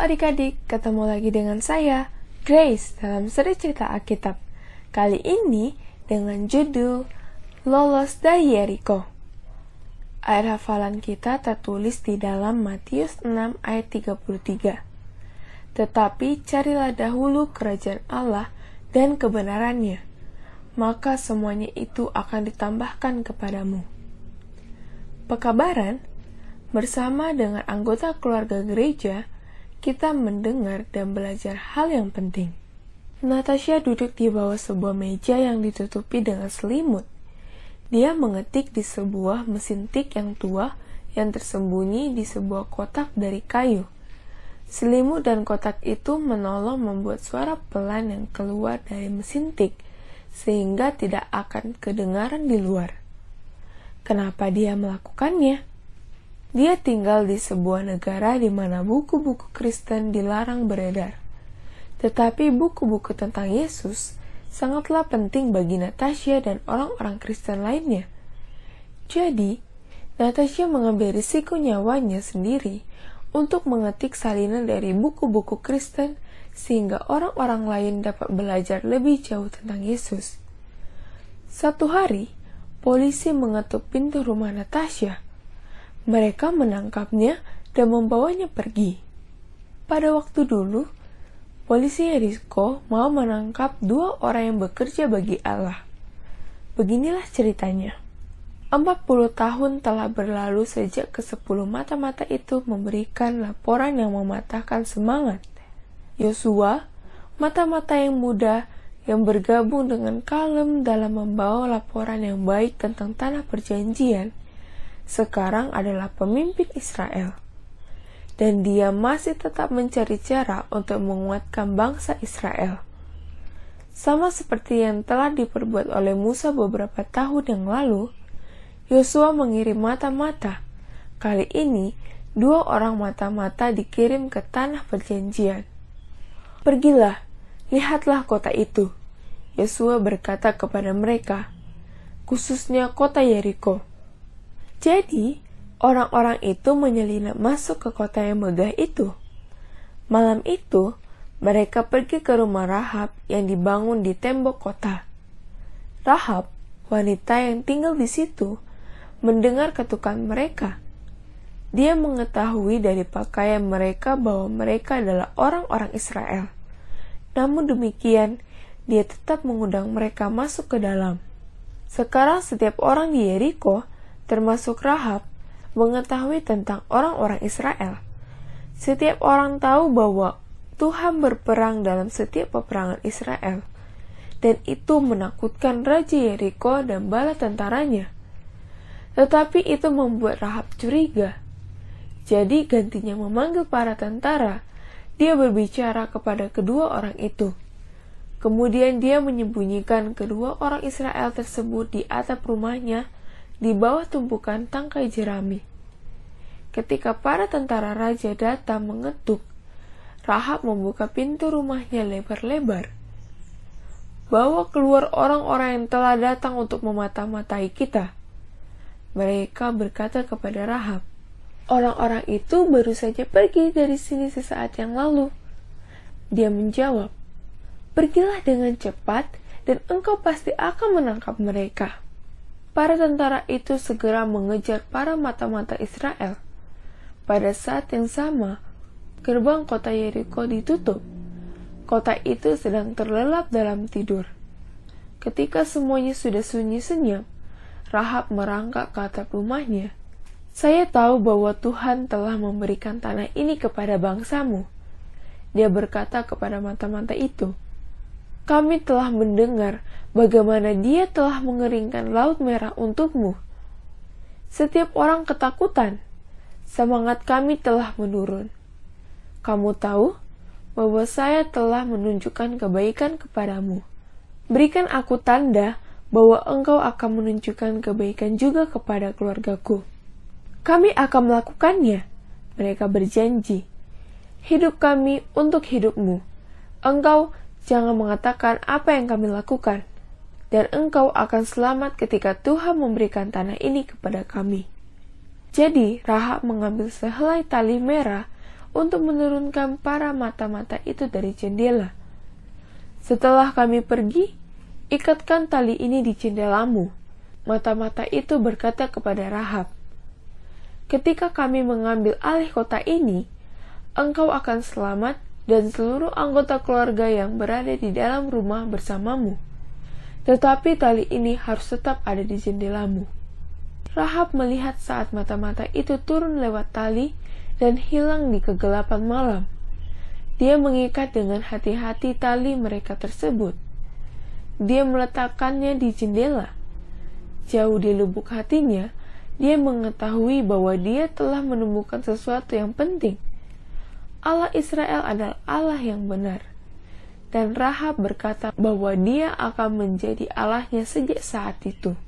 adik-adik, ketemu lagi dengan saya, Grace, dalam seri cerita Alkitab. Kali ini dengan judul Lolos dari Yeriko. Ayat hafalan kita tertulis di dalam Matius 6 ayat 33. Tetapi carilah dahulu kerajaan Allah dan kebenarannya, maka semuanya itu akan ditambahkan kepadamu. Pekabaran, bersama dengan anggota keluarga gereja, kita mendengar dan belajar hal yang penting. Natasha duduk di bawah sebuah meja yang ditutupi dengan selimut. Dia mengetik di sebuah mesin tik yang tua yang tersembunyi di sebuah kotak dari kayu. Selimut dan kotak itu menolong membuat suara pelan yang keluar dari mesin tik, sehingga tidak akan kedengaran di luar. Kenapa dia melakukannya? Dia tinggal di sebuah negara di mana buku-buku Kristen dilarang beredar. Tetapi buku-buku tentang Yesus sangatlah penting bagi Natasha dan orang-orang Kristen lainnya. Jadi, Natasha mengambil risiko nyawanya sendiri untuk mengetik salinan dari buku-buku Kristen sehingga orang-orang lain dapat belajar lebih jauh tentang Yesus. Suatu hari, polisi mengetuk pintu rumah Natasha. Mereka menangkapnya dan membawanya pergi. Pada waktu dulu, polisi Yeriko mau menangkap 2 orang yang bekerja bagi Allah. Beginilah ceritanya. 40 tahun telah berlalu sejak ke-10 mata-mata itu memberikan laporan yang mematahkan semangat. Yosua, mata-mata yang muda yang bergabung dengan Kalem dalam membawa laporan yang baik tentang tanah perjanjian, sekarang adalah pemimpin Israel. Dan dia masih tetap mencari cara untuk menguatkan bangsa Israel. Sama seperti yang telah diperbuat oleh Musa beberapa tahun yang lalu, Yosua mengirim mata-mata. Kali ini, 2 orang mata-mata dikirim ke tanah perjanjian. Pergilah, lihatlah kota itu. Yosua berkata kepada mereka, khususnya kota Yeriko. Jadi, orang-orang itu menyelinap masuk ke kota yang megah itu. Malam itu, mereka pergi ke rumah Rahab yang dibangun di tembok kota. Rahab, wanita yang tinggal di situ, mendengar ketukan mereka. Dia mengetahui dari pakaian mereka bahwa mereka adalah orang-orang Israel. Namun demikian, dia tetap mengundang mereka masuk ke dalam. Sekarang setiap orang di Yeriko, termasuk Rahab, mengetahui tentang orang-orang Israel. Setiap orang tahu bahwa Tuhan berperang dalam setiap peperangan Israel, dan itu menakutkan Raja Yeriko dan bala tentaranya. Tetapi itu membuat Rahab curiga. Jadi gantinya memanggil para tentara, dia berbicara kepada kedua orang itu. Kemudian dia menyembunyikan kedua orang Israel tersebut di atap rumahnya, di bawah tumpukan tangkai jerami. Ketika para tentara raja datang mengetuk, Rahab membuka pintu rumahnya lebar-lebar. Bawa keluar orang-orang yang telah datang untuk memata-matai kita. Mereka berkata kepada Rahab, orang-orang itu baru saja pergi dari sini sesaat yang lalu. Dia menjawab, pergilah dengan cepat dan engkau pasti akan menangkap mereka. Para tentara itu segera mengejar para mata-mata Israel. Pada saat yang sama, gerbang kota Yeriko ditutup. Kota itu sedang terlelap dalam tidur. Ketika semuanya sudah sunyi senyap, Rahab merangkak ke atap rumahnya. Saya tahu bahwa Tuhan telah memberikan tanah ini kepada bangsamu. Dia berkata kepada mata-mata itu, kami telah mendengar bagaimana dia telah mengeringkan Laut Merah untukmu. Setiap orang ketakutan. Semangat kami telah menurun. Kamu tahu bahwa saya telah menunjukkan kebaikan kepadamu. Berikan aku tanda bahwa engkau akan menunjukkan kebaikan juga kepada keluargaku. Kami akan melakukannya. Mereka berjanji. Hidup kami untuk hidupmu. Engkau jangan mengatakan apa yang kami lakukan, dan engkau akan selamat ketika Tuhan memberikan tanah ini kepada kami. Jadi Rahab mengambil sehelai tali merah untuk menurunkan para mata-mata itu dari jendela. Setelah kami pergi, ikatkan tali ini di jendelamu. Mata-mata itu berkata kepada Rahab, ketika kami mengambil alih kota ini, engkau akan selamat dan seluruh anggota keluarga yang berada di dalam rumah bersamamu. Tetapi tali ini harus tetap ada di jendelamu. Rahab melihat saat mata-mata itu turun lewat tali dan hilang di kegelapan malam. Dia mengikat dengan hati-hati tali mereka tersebut. Dia meletakkannya di jendela. Jauh di lubuk hatinya, dia mengetahui bahwa dia telah menemukan sesuatu yang penting. Allah Israel adalah Allah yang benar. Dan Rahab berkata bahwa dia akan menjadi Allahnya sejak saat itu.